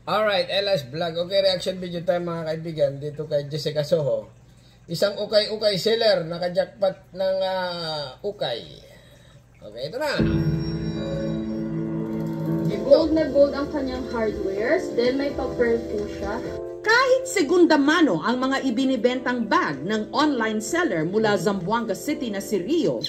Alright, Ella's Vlog. Okay, reaction video tayo mga kaibigan dito kay Jessica Soho. Isang ukay-ukay seller, naka-jackpot ng ukay. Okay, ito na. Gold na gold ang kanyang hardwares, then may pa-perfume siya. Kahit segunda mano ang mga ibinibentang bag ng online seller mula Zamboanga City na si Rio,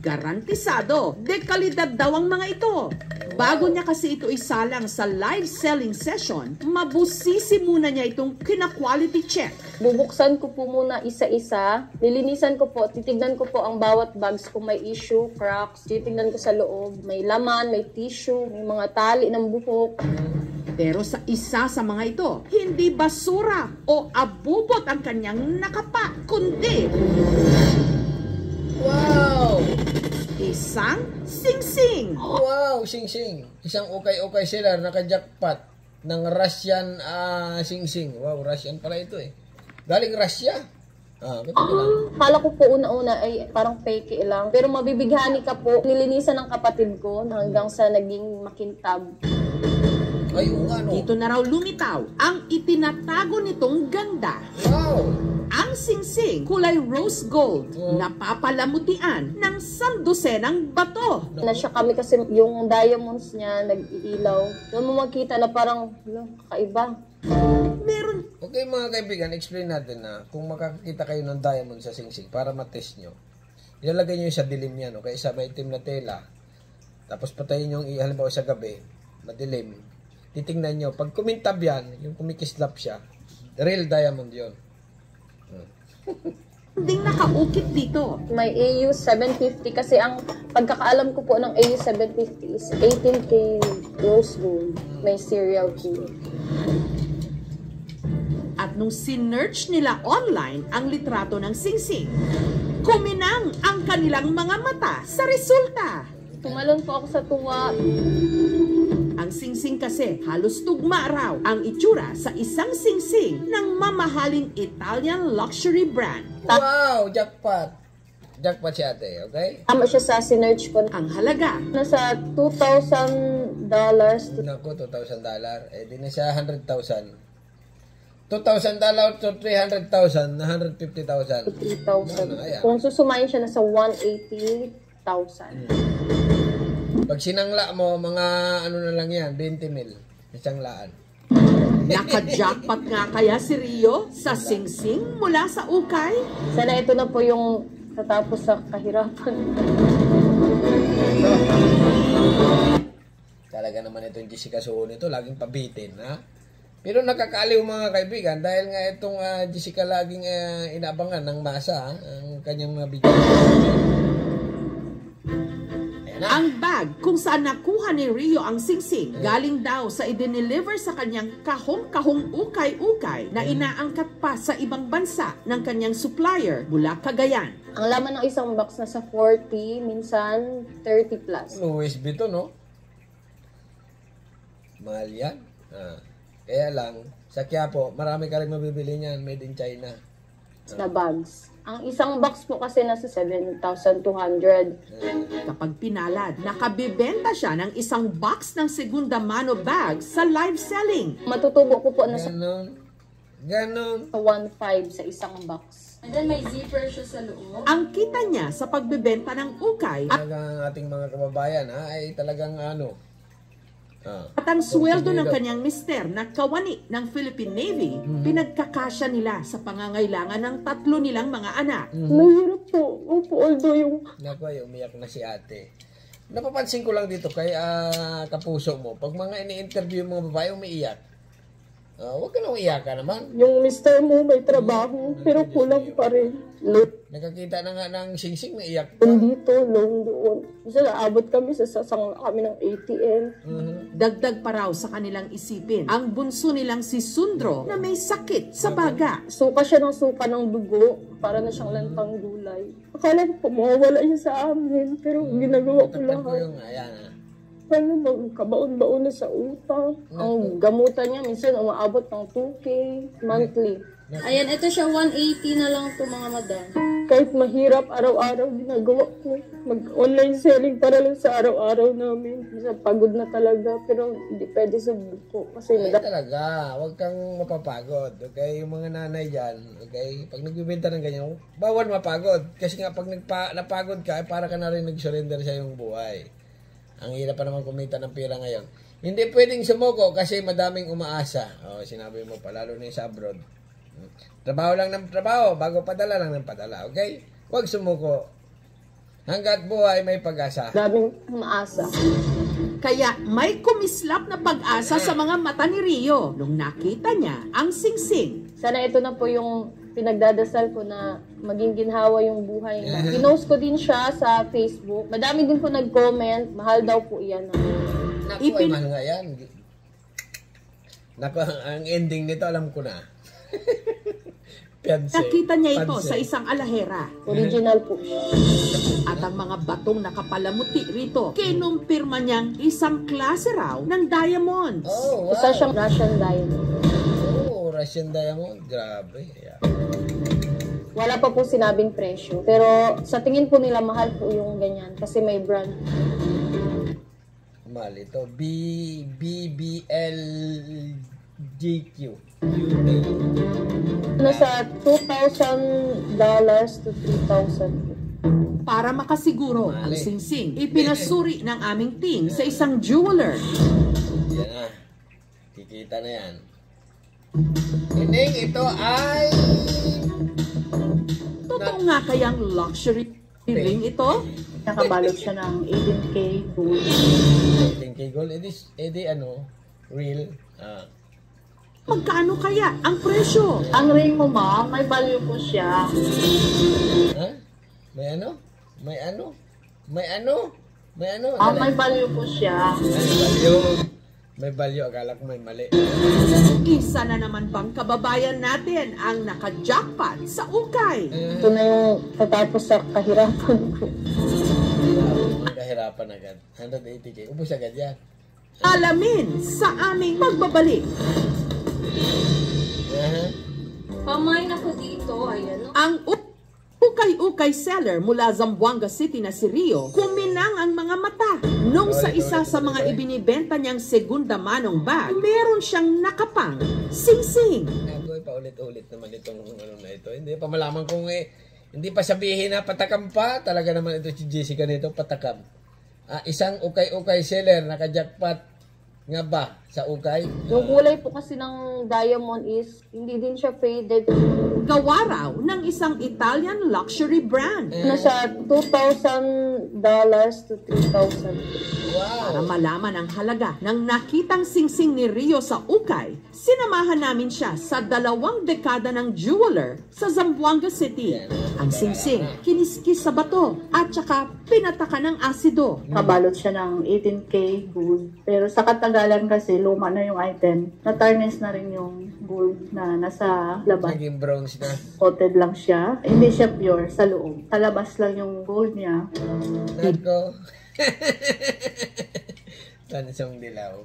garantisado, dekalidad daw ang mga ito. Bago niya kasi ito isalang sa live selling session, mabusisi muna niya itong kina-quality check. Bubuksan ko po muna isa-isa, lilinisan ko po, titignan ko po ang bawat bags kung may issue, cracks, titignan ko sa loob, may laman, may tissue, may mga tali ng buhok. Pero sa isa sa mga ito, hindi basura o abubot ang kanyang nakapa, kundi Wow! isang sing-sing. Wow, sing-sing. Isang ukay-ukay seller, naka-jackpot ng Russian sing-sing. Wow, Russian pala ito eh. Galing Russia. Kala ko po una-una ay parang fake lang. Pero mabibighani ka po. Nilinisan ng kapatid ko hanggang sa naging makintab. Ay, ano? Dito na raw lumitaw ang itinatago nitong ganda. Wow! Ang sing-sing, kulay rose gold, napapalamutian ng sandosenang bato. Nasya kami kasi yung diamonds niya nag-iilaw. Doon mo makita na parang kakaiba. Meron. Okay mga kaibigan, explain natin na kung makakita kayo ng diamond sa sing-sing para matest nyo, ilalagay nyo sa dilim yan, okay? Sa may itim na tela. Tapos patayin nyo, halimbawa sa gabi, madilim. Titingnan nyo, pag kumintab yan, yung kumikislap siya, real diamond yon. Ding nakaukit dito. May AU 750 kasi ang pagkakaalam ko po ng AU 750 is 18K rose gold. May serial key. At nung sinearch nila online ang litrato ng sing-sing, kuminang ang kanilang mga mata sa resulta. Tumalon po ako sa tuwa. Ang sing-sing kasi halos tugma raw ang itsura sa isang sing-sing ng mamahaling Italian luxury brand. Wow! Jackpot! Jackpot si ate, okay? Tama siya sa sinearch ko. Ang halaga, Nasa $2,000. Naku, $2,000. Eh, di na siya $100,000. $2,000 to $300,000 na $150,000. 3,000. Kung susumayin siya, nasa 180,000. Pag sinangla mo, mga ano na lang yan, 20 mil. Isang laan. naka-jackpot nga kaya si Rio sa sing-sing mula sa ukay? Sana ito na po yung tatapos sa kahirapan. Talaga naman itong Jessica Soho nito, laging pabitin, ha? Pero nakakaaliw mga kaibigan, dahil nga itong Jessica laging inabangan ng masa, ang kanyang mga video. Ang bag kung saan nakuha ni Rio ang sing-sing, galing daw sa idineliver sa kanyang kahong-kahong ukay-ukay na inaangkat pa sa ibang bansa ng kanyang supplier mula Cagayan. Ang laman ng isang box na sa 40, minsan 30 plus. USB to, no? Mahal yan. Kaya lang, sa Quiapo, marami ka rin mabibili niyan, made in China. Na bags. Ang isang box po kasi nasa 7,200. Kapag pinalad, nakabibenta siya ng isang box ng segunda mano bag sa live selling. Matutubo ko po na sa Ganon. 1.5 sa isang box. And then may zipper siya sa loob. Ang kita niya sa pagbebenta ng ukay at Talagang ating mga kababayan, ay talagang At ang sweldo ng kanyang mister na kawani ng Philippine Navy, pinagkakasya nila sa pangangailangan ng 3 nilang mga anak. Mahirap po. Opo, although yung... Naku, ay umiyak na si ate. Napapansin ko lang dito kay kapuso mo, pag mga ini-interview mga babae umiiyak, huwag ka nang iyakan naman. Yung mister mo may trabaho, pero kulang pa rin. Nakakita na nga ng sing-sing, naiyak pa. Dito, long doon. Kasi naabot kami sa sasang kami ng ATM. Dagdag pa raw sa kanilang isipin ang bunso nilang si Sundro na may sakit sa baga. Suka siya ng suka ng dugo. Para na siyang lantang gulay. Akala ko mawawala siya sa amin, pero ginagawa ko lahat. Ano, magkabaon-baon na sa utang. Ang gamutan niya, minsan umaabot ng 2K monthly. Ayan, ito siya, 180 na lang to mga madam. Kahit mahirap, araw-araw ginagawa ko. Mag-online selling para lang sa araw-araw namin. Sa pagod na talaga, pero hindi pwede sa buko. Kasi Ay, talaga, huwag kang mapapagod. Okay? Yung mga nanay dyan, okay? Pag nagbibenta ng ganyan, bawal mapagod. Kasi nga pag napagod ka, para ka na rin nag-surrender sa iyong buhay. Ang hirap pa naman kumita ng pera ngayon. Hindi pwedeng sumuko kasi madaming umaasa. O, sinabi mo pa, lalo na yung sa abroad. Trabaho lang ng trabaho, bago padala lang ng padala, okay? Huwag sumuko. Hanggat buhay, may pag-asa. daming umaasa. Kaya may kumislap na pag-asa sa mga mata ni Rio nung nakita niya ang singsing. Sana ito na po yung pinagdadasal ko na maging ginhawa yung buhay niya. Pinost ko din siya sa Facebook. Madami din po nag-comment. Mahal daw po iyan. Naku, ay mahal nga yan. Naku, ang ending nito, alam ko na. Pianse. Nakita niya ito Panse. sa isang alahera. Original po siya. At ang mga batong nakapalamuti rito, kinumpirma niyang isang klase raw ng diamonds. Oh, wow. Isa siyang Russian diamond. Oh, Russian diamond. Grabe. Yeah. Wala pa po sinabing presyo. Pero sa tingin po nila, mahal po yung ganyan. Kasi may brand. Mahal ito. BBLGQ. Nasa $2,000 to $3,000. Para makasiguro ang Mali. singsing, ipinasuri ng aming team sa isang jeweler. Yan na. Kikita na yan. Ining, ito ay... Totoo nga kayang luxury ring ito? Nakabalot siya ng 18K gold. 10K gold. Edi ano, real. Magkano kaya ang presyo? Ang ring mo, ma'am, may value po siya. Ha? May ano? May ano? May ano? May ano? May value po siya. May value. May value. Akala ko may mali. Isa na naman bang kababayan natin ang naka-jackpot sa ukay? Ito na yung tatapos sa kahirapan ko. Ang kahirapan agad. 180K. Ubus agad yan. Alamin sa aming pagbabalik. Pamain ako dito, ayan. Ang ukay-ukay seller mula Zamboanga City na si Rio, kuminang ang mga mata. Nung sa isa sa mga ibinibenta niyang segunda manong bag, meron siyang nakapang singsing. Ako paulit-ulit naman itong ano na ito. Hindi pa malaman kung hindi pa sabihin na patakam pa. Talaga naman ito si Jessica nito, patakam. Isang ukay-ukay seller, naka-jackpot nga ba sa ukay? Yung kulay po kasi ng diamond is, hindi din siya faded. Gawa raw ng isang Italian luxury brand. Nasa $2,000 to $3,000. Para Wow! malaman ang halaga ng nakitang singsing ni Rio sa ukay, sinamahan namin siya sa 2 dekada ng jeweler sa Zamboanga City. Ang singsing, kiniskis sa bato at saka pinataka ng asido. Kabalot siya ng 18K gold. Pero sa katagalan kasi, luma na yung item. Na-tarnish na rin yung gold na nasa labas. Naging bronze na. Coated lang siya. Hindi siya pure sa loob. Sa labas lang yung gold niya. Nako. Tansong dilaw.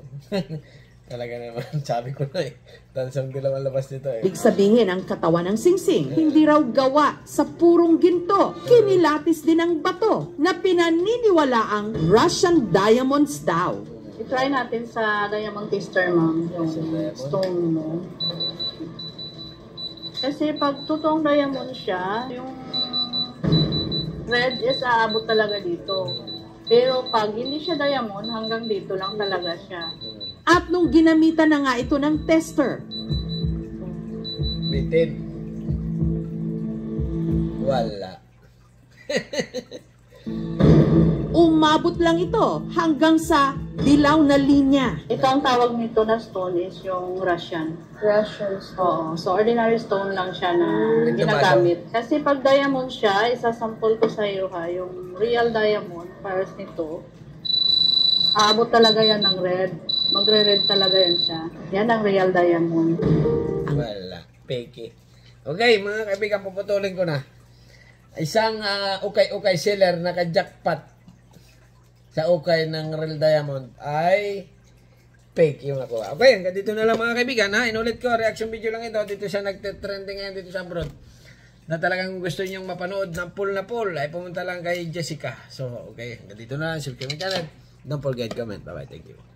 Talaga naman, sabi ko na tansong dilaw ang labas nito Ibig sabihin, ang katawan ng singsing, hindi raw gawa sa purong ginto. Kinilatis din ang bato na pinaniniwala ang Russian diamonds daw. I-try natin sa diamond tester, ma'am, yung stone mo. Kasi pag totoong diamond siya, yung red is aabot talaga dito. Pero pag hindi siya diamond, hanggang dito lang talaga siya. At nung ginamitan na nga ito ng tester, Bitin. Wala. umabot lang ito hanggang sa dilaw na linya. Ito ang tawag nito na stone is yung Russian. Russian stone. Oo. So, ordinary stone lang siya na ginagamit. Kasi pag diamond siya, isasample ko sa iyo ha, yung real diamond, pares nito, aabot talaga yan ng red. Magre-red talaga yan siya. Yan ang real diamond. Wala. Peke. Okay, mga kaibigan, puputulin ko na. Isang ukay-ukay seller naka-jackpot sa ukay ng real diamond ay fake yung nakuha. Okay, hanggang dito na lang mga kaibigan ha. Inulit ko, reaction video lang ito. Dito siya nagte-trending ngayon dito sa abroad. na talagang gusto nyong mapanood ng full na full, ay pumunta lang kay Jessica. So, okay, hanggang dito na lang. Subscribe my channel. Don't forget comment. Bye-bye. Thank you.